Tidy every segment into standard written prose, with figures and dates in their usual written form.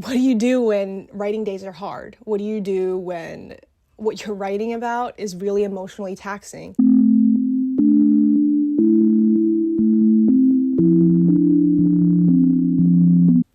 What do you do when writing days are hard? What do you do when what you're writing about is really emotionally taxing?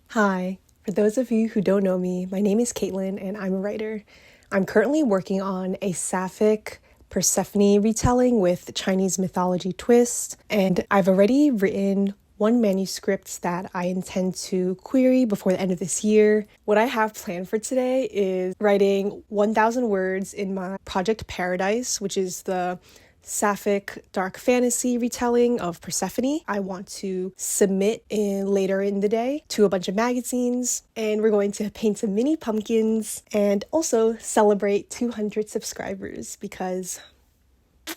Hi, for those of you who don't know me, my name is Caitlin and I'm a writer. I'm currently working on a sapphic Persephone retelling with Chinese mythology twist, and I've already written one manuscript that I intend to query before the end of this year. What I have planned for today is writing 1,000 words in my Project Paradise, which is the sapphic dark fantasy retelling of Persephone. I want to submit later in the day to a bunch of magazines, and we're going to paint some mini pumpkins and also celebrate 200 subscribers, because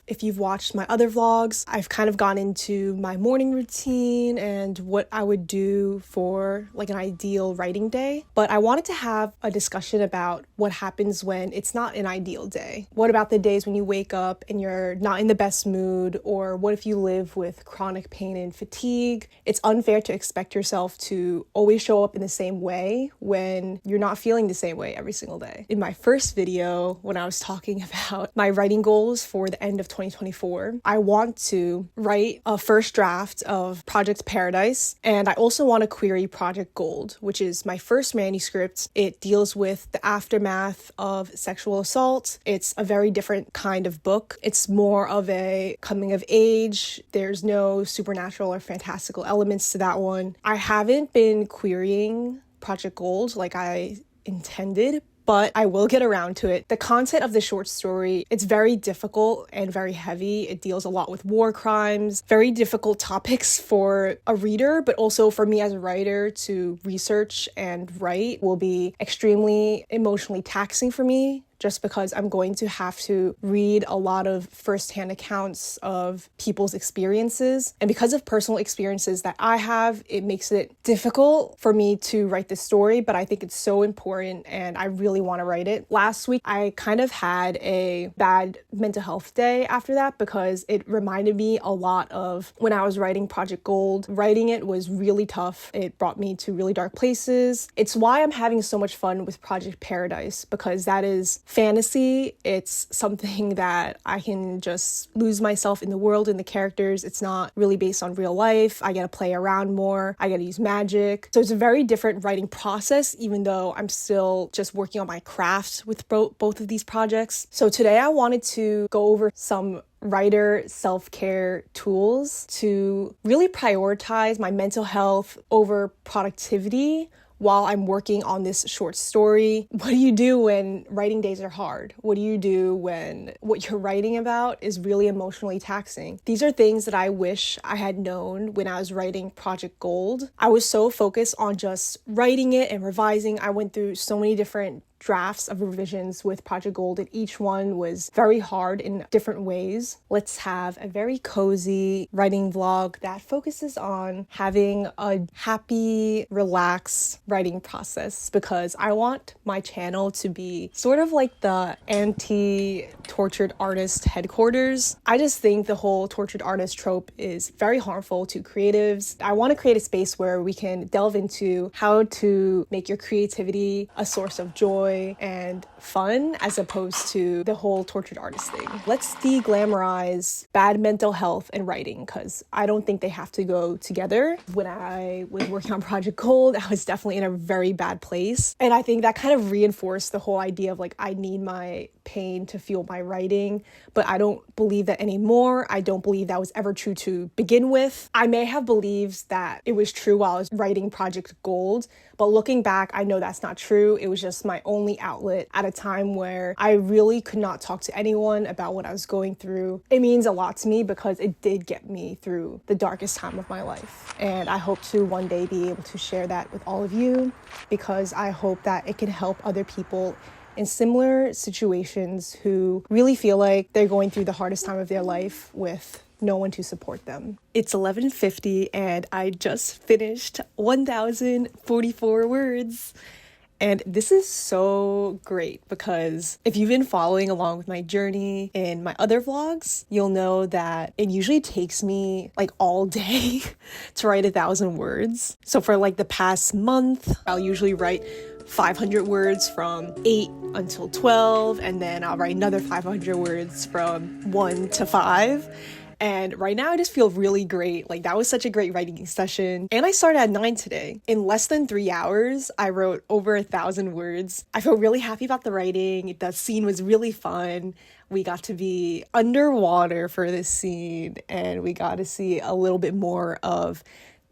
if you've watched my other vlogs, I've kind of gone into my morning routine and what I would do for like an ideal writing day. But I wanted to have a discussion about what happens when it's not an ideal day. What about the days when you wake up and you're not in the best mood? Or what if you live with chronic pain and fatigue? It's unfair to expect yourself to always show up in the same way when you're not feeling the same way every single day. In my first video, when I was talking about my writing goals for the end of 2024, I want to write a first draft of Project Paradise, and I also want to query Project Gold, which is my first manuscript. It deals with the aftermath of sexual assault. It's a very different kind of book. It's more of a coming of age. There's no supernatural or fantastical elements to that one. I haven't been querying Project Gold like I intended, but I will get around to it. The content of the short story, it's very difficult and very heavy. It deals a lot with war crimes, very difficult topics for a reader, but also for me as a writer to research and write will be extremely emotionally taxing for me, just because I'm going to have to read a lot of firsthand accounts of people's experiences. And because of personal experiences that I have, it makes it difficult for me to write this story, but I think it's so important and I really want to write it. Last week, I kind of had a bad mental health day after that because it reminded me a lot of when I was writing Project Gold. Writing it was really tough. It brought me to really dark places. It's why I'm having so much fun with Project Paradise, because that is fantasy. It's something that I can just lose myself in the world and the characters. It's not really based on real life. I get to play around more. I get to use magic. So it's a very different writing process, even though I'm still just working on my craft with both of these projects. So today I wanted to go over some writer self-care tools to really prioritize my mental health over productivity while I'm working on this short story. What do you do when writing days are hard? What do you do when what you're writing about is really emotionally taxing? These are things that I wish I had known when I was writing Project Gold. I was so focused on just writing it and revising. I went through so many different drafts of revisions with Project Gold, and each one was very hard in different ways. Let's have a very cozy writing vlog that focuses on having a happy, relaxed writing process, because I want my channel to be sort of like the anti-tortured artist headquarters. I just think the whole tortured artist trope is very harmful to creatives. I want to create a space where we can delve into how to make your creativity a source of joy and fun, as opposed to the whole tortured artist thing. Let's de-glamorize bad mental health and writing, because I don't think they have to go together. When I was working on Project Gold, I was definitely in a very bad place. And I think that kind of reinforced the whole idea of like, I need my pain to fuel my writing, but I don't believe that anymore. I don't believe that was ever true to begin with. I may have believed that it was true while I was writing Project Gold, but looking back, I know that's not true. It was just my only outlet at a time where I really could not talk to anyone about what I was going through. It means a lot to me because it did get me through the darkest time of my life. And I hope to one day be able to share that with all of you, because I hope that it can help other people in similar situations who really feel like they're going through the hardest time of their life with no one to support them. It's 11:50 and I just finished 1,044 words. And this is so great because if you've been following along with my journey in my other vlogs, you'll know that it usually takes me like all day to write 1,000 words. So for like the past month, I'll usually write 500 words from 8 until 12, and then I'll write another 500 words from 1 to 5. And right now I just feel really great. Like, that was such a great writing session. And I started at 9 today. In less than 3 hours, I wrote over 1,000 words. I feel really happy about the writing. The scene was really fun. We got to be underwater for this scene, and we got to see a little bit more of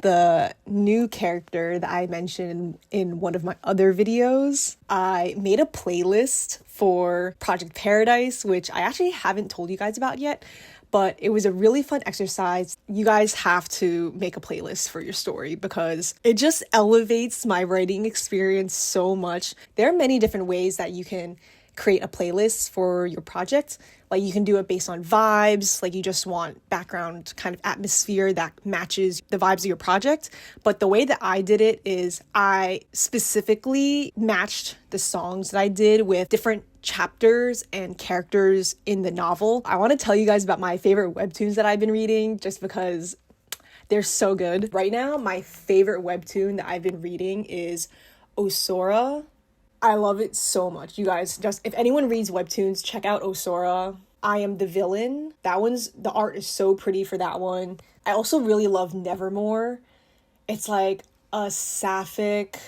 the new character that I mentioned in one of my other videos. I made a playlist for Project Paradise, which I actually haven't told you guys about yet, but it was a really fun exercise. You guys have to make a playlist for your story because it just elevates my writing experience so much. There are many different ways that you can create a playlist for your project. Like, you can do it based on vibes, like you just want background kind of atmosphere that matches the vibes of your project. But the way that I did it is I specifically matched the songs that I did with different chapters and characters in the novel. I want to tell you guys about my favorite webtoons that I've been reading just because they're so good. Right now, my favorite webtoon that I've been reading is Osora. I love it so much. You guys, just if anyone reads webtoons, check out Osora. I Am the Villain. The art is so pretty for that one. I also really love Nevermore. It's like a sapphic,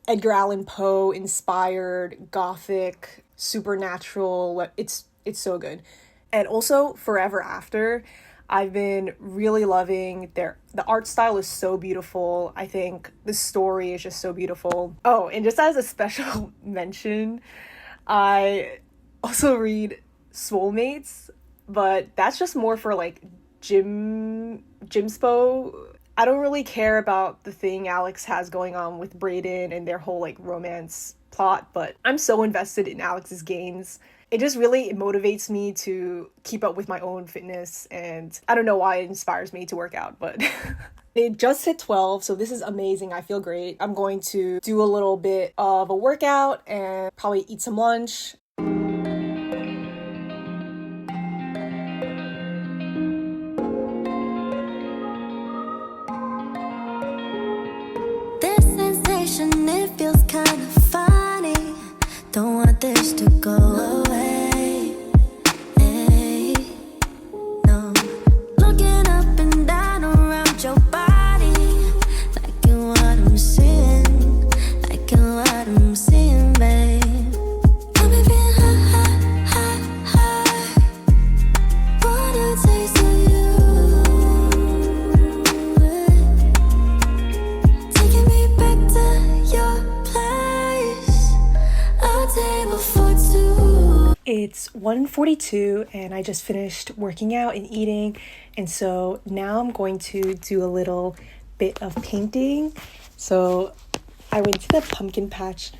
Edgar Allan Poe inspired, gothic, supernatural. It's so good. And also Forever After. I've been really loving the art style is so beautiful. I think the story is just so beautiful. Oh, and just as a special mention, I also read Swolemates, but that's just more for like gymspo. I don't really care about the thing Alex has going on with Brayden and their whole like romance plot, but I'm so invested in Alex's gains. It just really motivates me to keep up with my own fitness, and I don't know why it inspires me to work out, but it just hit 12, so this is amazing. I feel great. I'm going to do a little bit of a workout and probably eat some lunch. This sensation, it feels kind of funny. Don't want this to go away. Hey, no. Looking up and down around your body, liking what I'm seeing, liking what I'm seeing, babe. Got me feeling high, high, high. Wanna taste of you, taking me back to your place. A table for two. It's 1:42 and I just finished working out and eating, and so now I'm going to do a little bit of painting. So I went to the pumpkin patch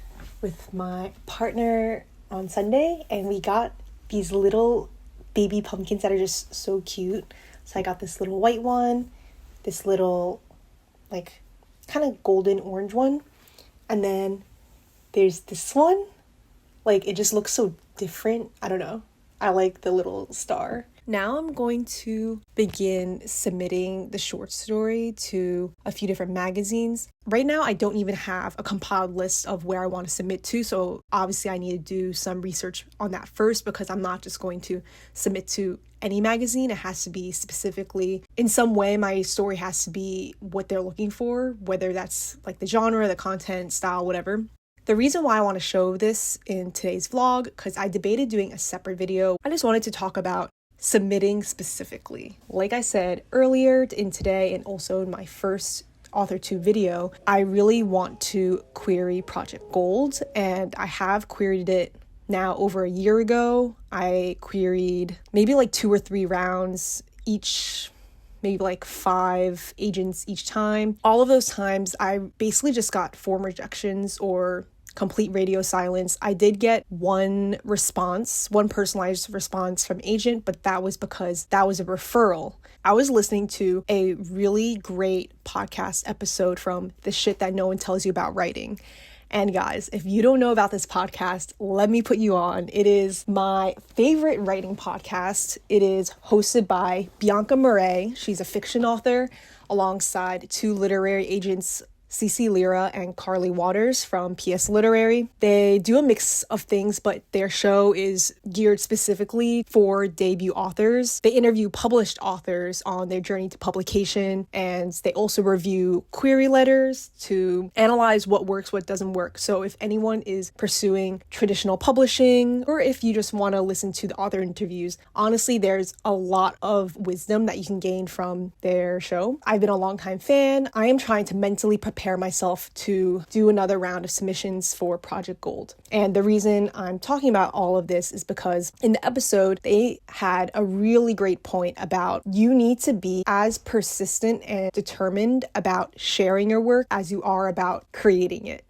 with my partner on Sunday, and we got these little baby pumpkins that are just so cute. So I got this little white one, this little like kind of golden orange one, and then there's this one. Like, it just looks so different. I don't know. I like the little star. Now I'm going to begin submitting the short story to a few different magazines. Right now, I don't even have a compiled list of where I want to submit to, so obviously I need to do some research on that first, because I'm not just going to submit to any magazine. It has to be specifically, in some way, my story has to be what they're looking for, whether that's like the genre, the content, style, whatever. The reason why I want to show this in today's vlog, because I debated doing a separate video. I just wanted to talk about submitting specifically. Like I said earlier in today, and also in my first author2 video, I really want to query Project Gold, and I have queried it now over a year ago. I queried maybe like 2 or 3 rounds each, maybe like 5 agents each time. All of those times I basically just got form rejections or complete radio silence. I did get one personalized response from agent, but that was because that was a referral. I was listening to a really great podcast episode from The Shit That No One Tells You About Writing. And guys, if you don't know about this podcast, let me put you on. It is my favorite writing podcast. It is hosted by Bianca Murray. She's a fiction author alongside 2 literary agents, Cece Lira and Carly Waters from PS Literary. They do a mix of things, but their show is geared specifically for debut authors. They interview published authors on their journey to publication, and they also review query letters to analyze what works, what doesn't work. So if anyone is pursuing traditional publishing, or if you just want to listen to the author interviews, honestly, there's a lot of wisdom that you can gain from their show. I've been a longtime fan. I am trying to mentally prepare myself to do another round of submissions for Project Gold. And the reason I'm talking about all of this is because in the episode, they had a really great point about you need to be as persistent and determined about sharing your work as you are about creating it.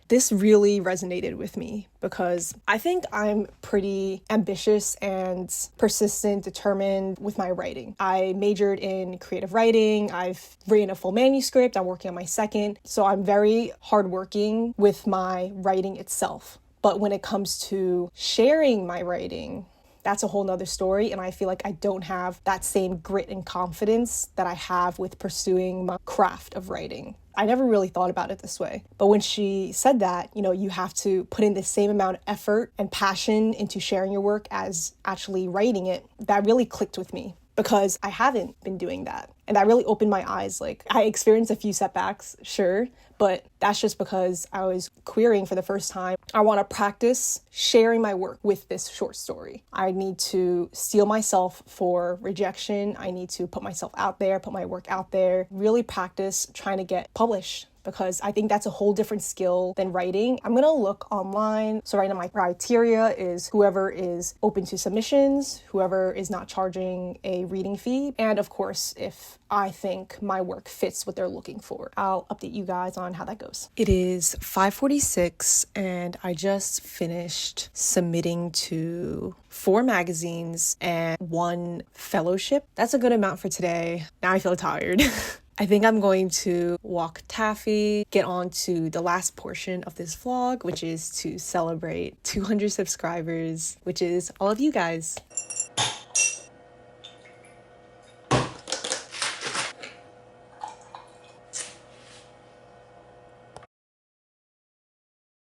This really resonated with me because I think I'm pretty ambitious and persistent, determined with my writing. I majored in creative writing. I've written a full manuscript. I'm working on my second. So I'm very hardworking with my writing itself. But when it comes to sharing my writing, that's a whole nother story. And I feel like I don't have that same grit and confidence that I have with pursuing my craft of writing. I never really thought about it this way. But when she said that, you have to put in the same amount of effort and passion into sharing your work as actually writing it, that really clicked with me because I haven't been doing that. And that really opened my eyes. Like, I experienced a few setbacks, sure, but that's just because I was querying for the first time. I want to practice sharing my work with this short story. I need to steel myself for rejection. I need to put myself out there, put my work out there, really practice trying to get published, because I think that's a whole different skill than writing. I'm gonna look online. So right now my criteria is whoever is open to submissions, whoever is not charging a reading fee, and of course, if I think my work fits what they're looking for. I'll update you guys on how that goes. It is 5:46 and I just finished submitting to 4 magazines and 1 fellowship. That's a good amount for today. Now I feel tired. I think I'm going to walk taffy, get on to the last portion of this vlog, which is to celebrate 200 subscribers, which is all of you guys.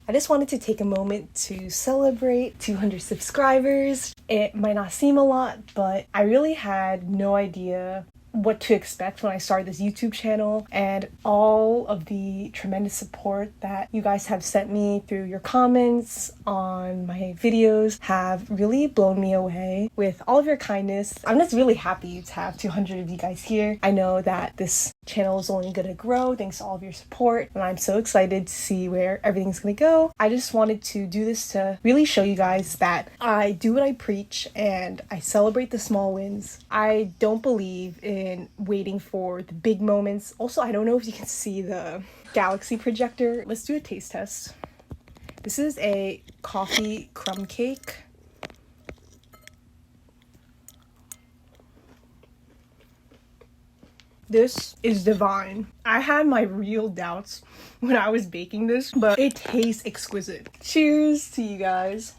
I just wanted to take a moment to celebrate 200 subscribers. It might not seem a lot, but I really had no idea what to expect when I started this YouTube channel, and all of the tremendous support that you guys have sent me through your comments on my videos have really blown me away with all of your kindness. I'm just really happy to have 200 of you guys here. I know that this channel is only going to grow thanks to all of your support, and I'm so excited to see where everything's going to go. I just wanted to do this to really show you guys that I do what I preach and I celebrate the small wins. I don't believe in waiting for the big moments. Also, I don't know if you can see the galaxy projector. Let's do a taste test. This is a coffee crumb cake. This is divine. I had my real doubts when I was baking this, but it tastes exquisite. Cheers to you guys.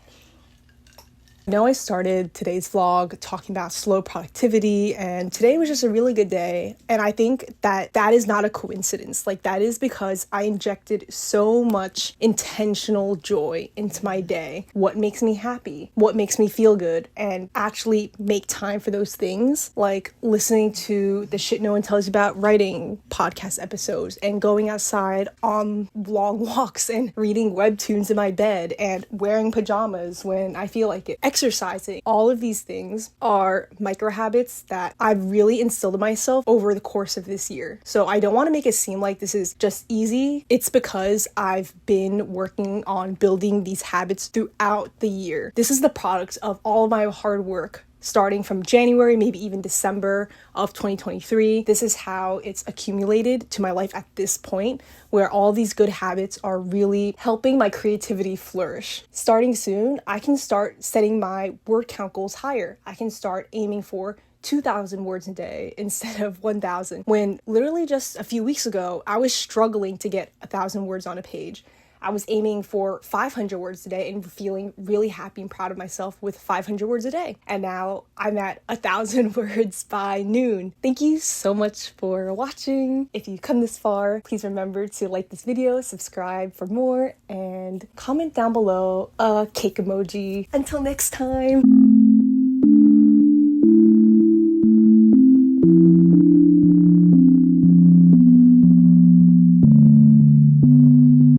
I know I started today's vlog talking about slow productivity, and today was just a really good day. And I think that that is not a coincidence. Like, that is because I injected so much intentional joy into my day. What makes me happy? What makes me feel good? And actually make time for those things, like listening to the shit no one tells you about writing podcast episodes, and going outside on long walks, and reading Webtoons in my bed, and wearing pajamas when I feel like it. Exercising. All of these things are micro habits that I've really instilled in myself over the course of this year. So I don't want to make it seem like this is just easy. It's because I've been working on building these habits throughout the year. This is the product of all of my hard work, starting from January, maybe even December of 2023. This is how it's accumulated to my life at this point, where all these good habits are really helping my creativity flourish. Starting soon, I can start setting my word count goals higher. I can start aiming for 2,000 words a day instead of 1,000. When literally just a few weeks ago, I was struggling to get 1,000 words on a page. I was aiming for 500 words a day and feeling really happy and proud of myself with 500 words a day. And now I'm at 1,000 words by noon. Thank you so much for watching. If you've come this far, please remember to like this video, subscribe for more, and comment down below a cake emoji. Until next time.